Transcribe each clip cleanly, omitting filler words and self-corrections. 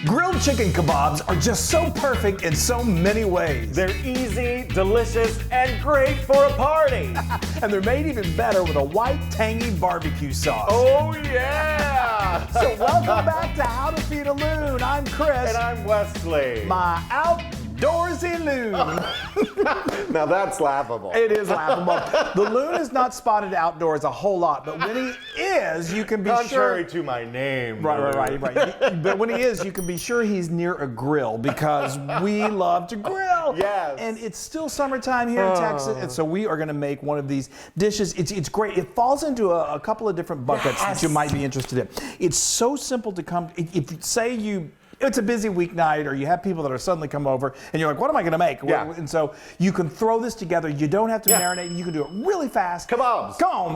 Grilled chicken kebabs are just so perfect in so many ways. They're easy, delicious, and great for a party. And they're made even better with a white, tangy barbecue sauce. Oh, yeah! So welcome back to How to Feed a Loon. I'm Chris. And I'm Wesley. My outdoorsy loon. Now that's laughable. It is laughable. The loon is not spotted outdoors a whole lot, but when he is, you can be Contrary to my name. Right. But when he is, you can be sure he's near a grill because we love to grill. Yes. And it's still summertime here in Texas, and so we are going to make one of these dishes. It's great. It falls into a couple of different buckets that you might be interested in. It's so simple to come. If say it's a busy weeknight, or you have people that are suddenly come over, and you're like, what am I going to make? Yeah. And so you can throw this together. You don't have to marinate. You can do it really fast. Kebabs. Come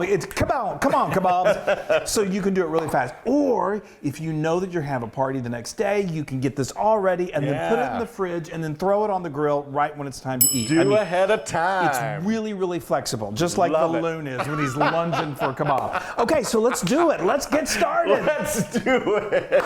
on, kebabs. So you can do it really fast. Or if you know that you're having a party the next day, you can get this all ready and then put it in the fridge and then throw it on the grill right when it's time to eat. Ahead of time. It's really, really flexible, just like the loon is when he's lunging for kebab. Okay, so let's do it. Let's get started. Let's do it.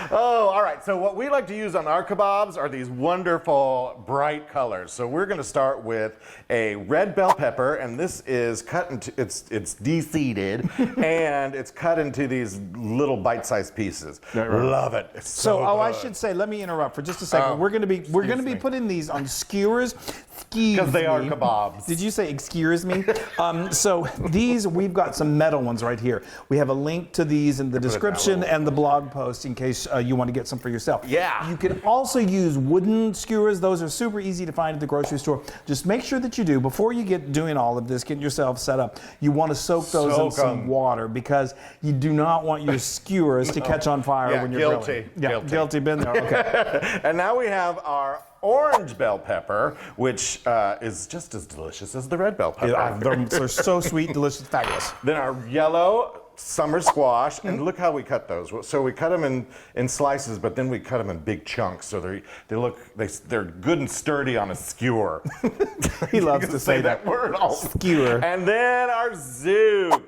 Oh, all right. So what we like to use on our kebabs are these wonderful bright colors. So we're going to start with a red bell pepper, and this is cut into it's de-seeded and it's cut into these little bite-sized pieces. Right. Love it. It's so good. I should say, let me interrupt for just a second. We're going to be putting these on skewers. Because they are kebabs. Did you say excuse me? So these, we've got some metal ones right here. We have a link to these in the description and the blog post in case you want to get some for yourself. Yeah. You can also use wooden skewers. Those are super easy to find at the grocery store. Just make sure that you do, before you get doing all of this, get yourself set up, you want to soak those in some water because you do not want your skewers to catch on fire when you're grilling. Guilty. Been there. Okay. And now we have our orange bell pepper, which is just as delicious as the red bell pepper. They're so sweet, delicious, fabulous. Then our yellow summer squash, and look how we cut those. So we cut them in slices, but then we cut them in big chunks, so they're good and sturdy on a skewer. He loves to say that word. Skewer. And then our zucchini.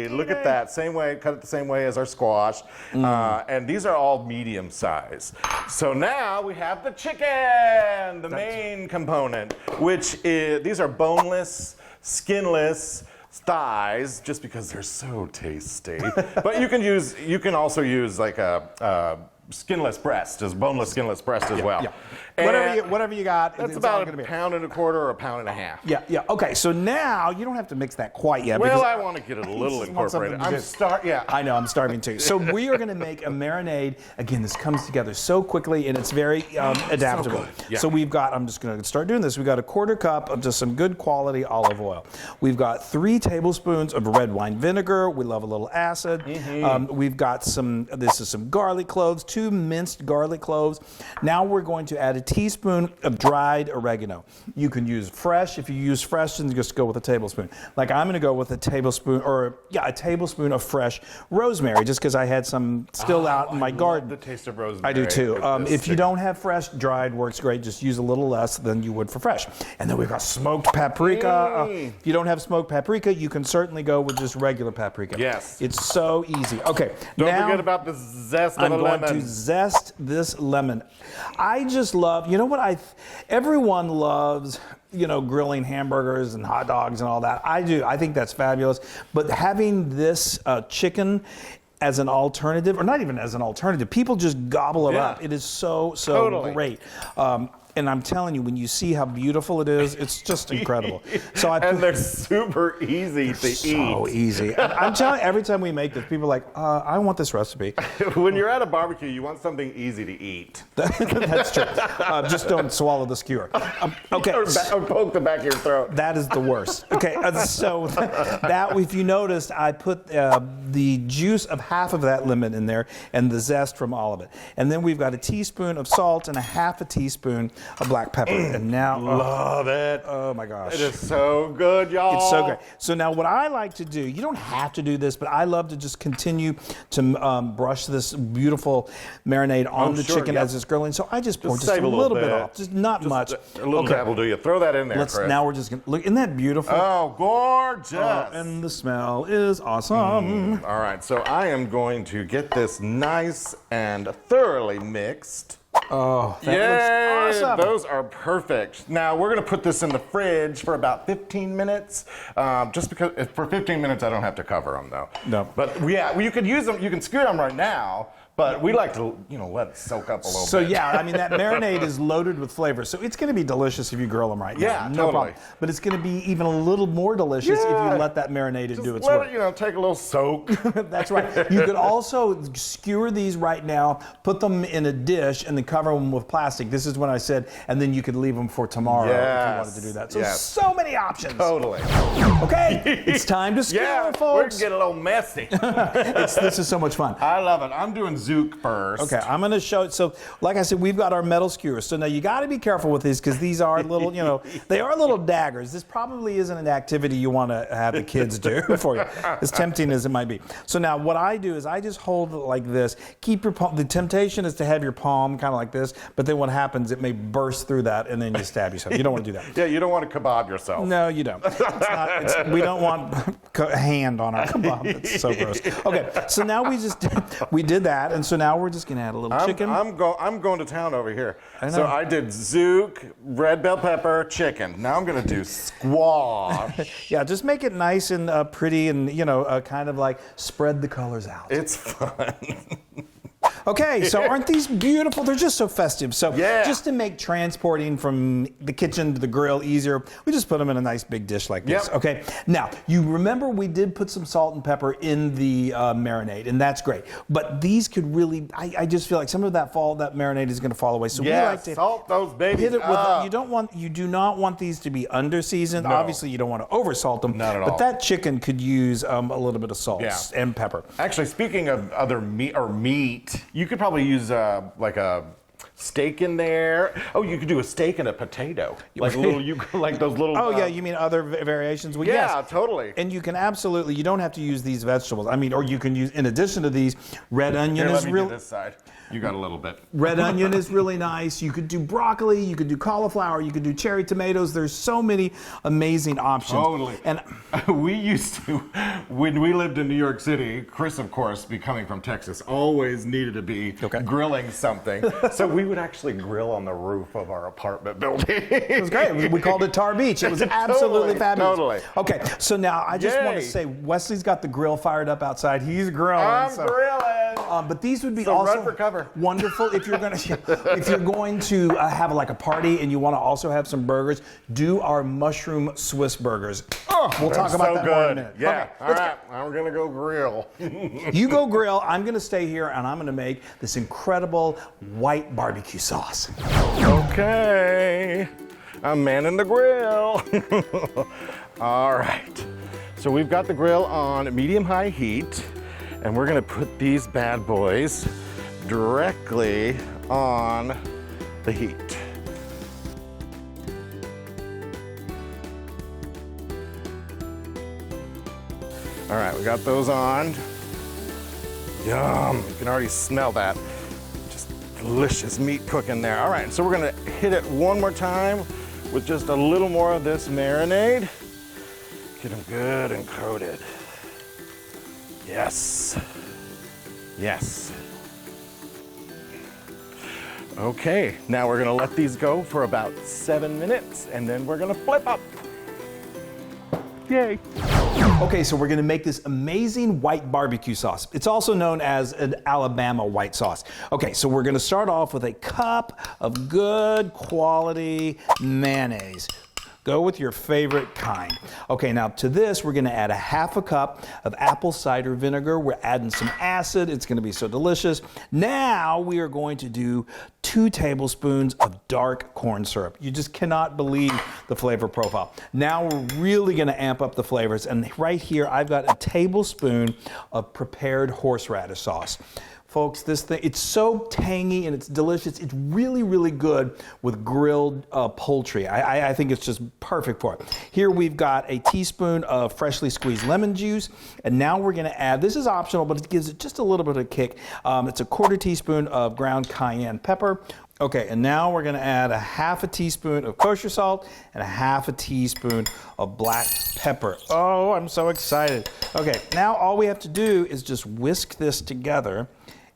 Look at that, same way, cut it the same way as our squash. And these are all medium size. So now we have the chicken, the main component, which is, these are boneless, skinless thighs, just because they're so tasty. But you can also use like a skinless breast, boneless skinless breast as well. Yeah. Whatever you got. That's about a pound and a quarter or a pound and a half. Yeah. Okay, so now you don't have to mix that quite yet. Well, I want to get it a little incorporated. I know, I'm starving too. So we are going to make a marinade. Again, this comes together so quickly and it's very adaptable. So we've got, I'm just going to start doing this. We've got a quarter cup of just some good quality olive oil. We've got 3 tablespoons of red wine vinegar. We love a little acid. We've got this is some garlic cloves, 2 minced garlic cloves. Now we're going to add a teaspoon of dried oregano. You can use fresh. If you use fresh, then just go with a tablespoon. Like I'm going to go with a tablespoon of fresh rosemary, just because I had some still out in my garden. The taste of rosemary. I do too. If you don't have fresh, dried works great. Just use a little less than you would for fresh. And then we've got smoked paprika. If you don't have smoked paprika, you can certainly go with just regular paprika. Yes. It's so easy. Okay. Don't forget about the zest of a lemon. I'm going to zest this lemon. I just love, everyone loves, grilling hamburgers and hot dogs and all that. I do. I think that's fabulous. But having this chicken as an alternative, or not even as an alternative, people just gobble it up. It is so great. And I'm telling you, when you see how beautiful it is, it's just incredible. And they're super easy to eat. So easy. I'm telling you, every time we make this, people are like, I want this recipe. When you're at a barbecue, you want something easy to eat. That's true. Just don't swallow the skewer. Okay. Or poke the back of your throat. That is the worst. Okay, so that, if you noticed, I put the juice of half of that lemon in there and the zest from all of it. And then we've got a teaspoon of salt and a half a teaspoon of black pepper. And now, love it. Oh my gosh. It is so good, y'all. It's so great. So now what I like to do, you don't have to do this, but I love to just continue to brush this beautiful marinade on the chicken as it's grilling. So I just pour just a little bit off, just not much. A little dab will do you. Throw that in there, Chris. Now we're just going to, look, isn't that beautiful? Oh, gorgeous. And the smell is awesome. All right, so I am going to get this nice and thoroughly mixed. Oh, that looks awesome. Those are perfect. Now we're gonna put this in the fridge for about 15 minutes. Just because for 15 minutes I don't have to cover them though. No. But yeah, you could use them. You can skewer them right now. But we like to, let it soak up a little bit. So yeah, I mean that marinade is loaded with flavor, so it's going to be delicious if you grill them right now. Yeah, no totally. problem. But it's going to be even a little more delicious if you let that marinade do its work. Let it, take a little soak. That's right. You could also skewer these right now, put them in a dish, and then cover them with plastic. This is what I said, and then you could leave them for tomorrow if you wanted to do that. So so many options. Totally. Okay, it's time to skewer, folks. We're gonna get a little messy. This is so much fun. I love it. I'm doing zook first. Okay, I'm going to show it. So, like I said, we've got our metal skewers. So now you got to be careful with these because these are little, they are little daggers. This probably isn't an activity you want to have the kids do for you, as tempting as it might be. So now what I do is I just hold it like this. Keep your palm. The temptation is to have your palm kind of like this, but then what happens, it may burst through that and then you stab yourself. You don't want to do that. Yeah, you don't want to kebab yourself. No, you don't. We don't want a hand on our kebab. It's so gross. Okay, so now we did that, and so now we're just gonna add a little chicken. I'm going to town over here. So I did zook, red bell pepper, chicken. Now I'm gonna do squash. Yeah, just make it nice and pretty, and kind of like spread the colors out. It's fun. Okay, so aren't these beautiful? They're just so festive. So just to make transporting from the kitchen to the grill easier, we just put them in a nice big dish like this. Okay, now you remember we did put some salt and pepper in the marinade, and that's great. But these could really, I just feel like some of that marinade is going to fall away. So we like to salt those babies. Hit it with. You do not want these to be under seasoned. No. Obviously, you don't want to over salt them. Not at all. But that chicken could use a little bit of salt and pepper. Actually, speaking of other meat, you could probably use like a steak in there. Oh, you could do a steak and a potato, like those little. Oh yeah, you mean other variations? Well, yes, totally. And you can absolutely. You don't have to use these vegetables. I mean, or you can use in addition to these, red onion is real. This side. You got a little bit. Red onion is really nice. You could do broccoli. You could do cauliflower. You could do cherry tomatoes. There's so many amazing options. Totally. And we used to, when we lived in New York City, Chris, of course, coming from Texas, always needed to be grilling something. So we would actually grill on the roof of our apartment building. It was great. We called it Tar Beach. It was absolutely fabulous. Totally. Okay, so now I just want to say Wesley's got the grill fired up outside. He's grilling. I'm grilling. But these would be also run for cover. Wonderful if you're going to have like a party and you want to also have some burgers. Do our mushroom Swiss burgers. We'll talk about that more in a minute. Yeah. Okay, all right. I'm going to go grill. You go grill. I'm going to stay here and I'm going to make this incredible white barbecue sauce. Okay. I'm manning the grill. All right. So we've got the grill on medium-high heat. And we're gonna put these bad boys directly on the heat. All right, we got those on. Yum, you can already smell that. Just delicious meat cooking there. All right, so we're gonna hit it one more time with just a little more of this marinade. Get them good and coated. Yes. Yes. Okay, now we're gonna let these go for about 7 minutes and then we're gonna flip up. Yay. Okay, so we're gonna make this amazing white barbecue sauce. It's also known as an Alabama white sauce. Okay, so we're gonna start off with a cup of good quality mayonnaise. Go with your favorite kind. Okay, now to this, we're gonna add a half a cup of apple cider vinegar. We're adding some acid. It's gonna be so delicious. Now we are going to do 2 tablespoons of dark corn syrup. You just cannot believe the flavor profile. Now we're really gonna amp up the flavors. And right here, I've got a tablespoon of prepared horseradish sauce. Folks, this thing, it's so tangy and it's delicious. It's really, really good with grilled poultry. I think it's just perfect for it. Here we've got a teaspoon of freshly squeezed lemon juice. And now we're gonna add, this is optional, but it gives it just a little bit of a kick. It's a 1/4 teaspoon of ground cayenne pepper. Okay, and now we're gonna add a 1/2 teaspoon of kosher salt and a 1/2 teaspoon of black pepper. Oh, I'm so excited. Okay, now all we have to do is just whisk this together.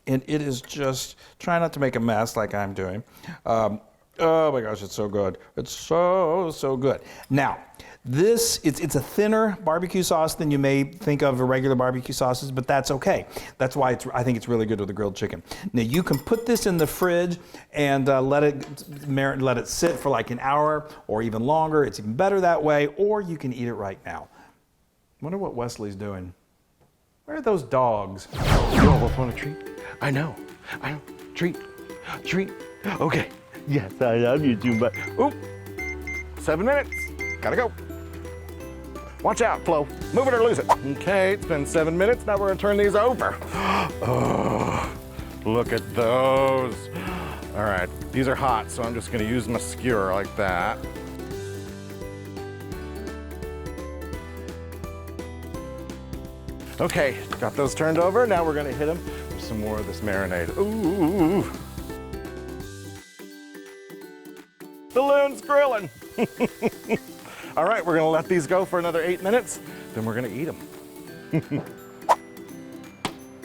And it is just, try not to make a mess like I'm doing. Oh my gosh, it's so good. It's so, so good. Now, it's a thinner barbecue sauce than you may think of regular barbecue sauces, but that's okay. That's why I think it's really good with the grilled chicken. Now, you can put this in the fridge and let it sit for like an hour or even longer. It's even better that way, or you can eat it right now. Wonder what Wesley's doing. Where are those dogs? You almost want a treat? I know. Treat. Okay. Yes, I love you too, but oop. 7 minutes. Gotta go. Watch out, Flo. Move it or lose it. Okay, it's been 7 minutes. Now we're gonna turn these over. Oh, look at those. All right, these are hot, so I'm just gonna use my skewer like that. Okay, got those turned over. Now we're gonna hit them with some more of this marinade. Ooh. The Loon's grilling. All right, we're gonna let these go for another 8 minutes, then we're gonna eat them.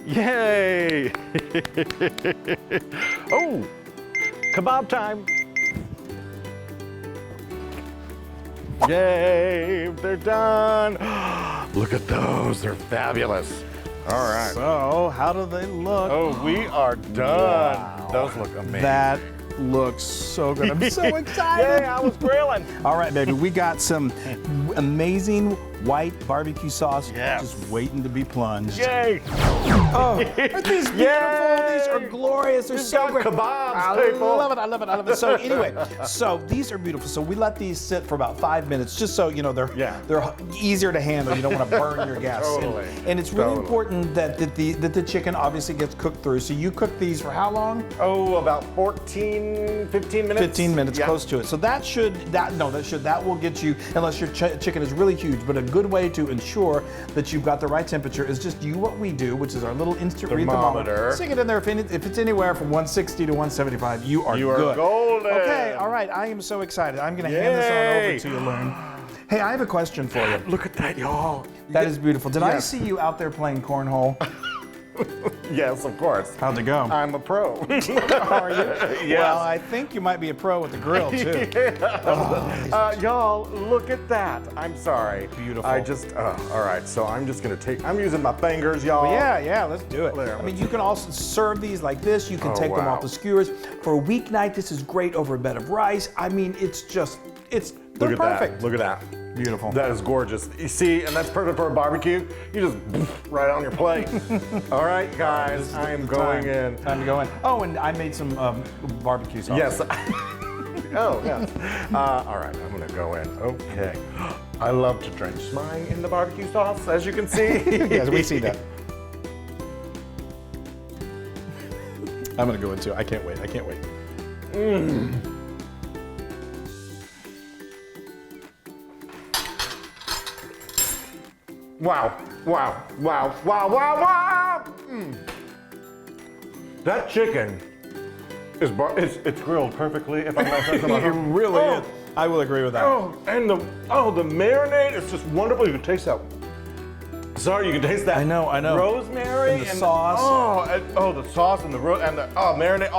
Yay! Oh, kebab time. Yay, they're done. Look at those, they're fabulous. All right. So, how do they look? Oh, we are done. Wow. Those look amazing. That looks so good. I'm so excited. Yay, I was grilling. All right, baby, we got some amazing white barbecue sauce just waiting to be plunged. Yay! Oh, aren't these beautiful? Yay! These are glorious. They're so great. Kebabs, I love it. So anyway, so these are beautiful. So we let these sit for about 5 minutes, just so you know they're easier to handle. You don't want to burn your guests. Totally. And it's really important that the chicken obviously gets cooked through. So you cook these for how long? Oh, about 15 minutes. 15 minutes, close to it. So that will get you, unless your chicken is really huge, but a good way to ensure that you've got the right temperature is just do what we do, which is our little instant read thermometer. Stick it in there. If it's anywhere from 160 to 175, you are good. You are golden. Okay, all right. I am so excited. I'm going to hand this on over to you, Loon. Hey, I have a question for you. Look at that, y'all. That is beautiful. Did I see you out there playing cornhole? Yes, of course. How'd it go? I'm a pro. Are you? Yes. Well, I think you might be a pro with the grill, too. Y'all, look at that. I'm sorry. Beautiful. All right, so I'm using my fingers, y'all. Well, yeah, let's do it. I mean, you can also serve these like this. You can take them off the skewers. For a weeknight, this is great over a bed of rice. I mean, they're perfect. Look at that. Beautiful. That is gorgeous. You see, and that's perfect for a barbecue. You just right on your plate. All right, guys, I am going in. Time to go in. Oh, and I made some barbecue sauce. Yes. Oh, yes. All right, I'm gonna go in. Okay. I love to drench mine in the barbecue sauce, as you can see. Yes, we see that. I'm gonna go in too. I can't wait. Mmm. Wow. Mm. That chicken it's grilled perfectly, if I'm not mistaken. It really is. I will agree with that. Oh, and the marinade is just wonderful. You can taste that. Sorry, you can taste that. I know. Rosemary and the sauce. The sauce and the marinade.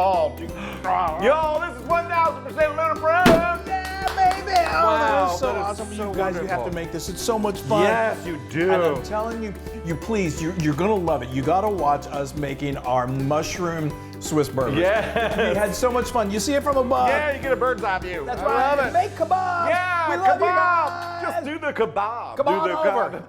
Y'all, this is 1000% Loon approved. Baby! Oh, Wow, that is so that is awesome. so You guys, wonderful. you have to make this. It's so much fun. Yes, you do. And I'm telling you, you're gonna love it. You gotta watch us making our mushroom Swiss burgers. Yes. We had so much fun. You see it from above. Yeah, you get a bird's eye view. That's I right. love it. Make kebabs. Yeah, we love you kebab. guys. Just do the kebab. Come on over.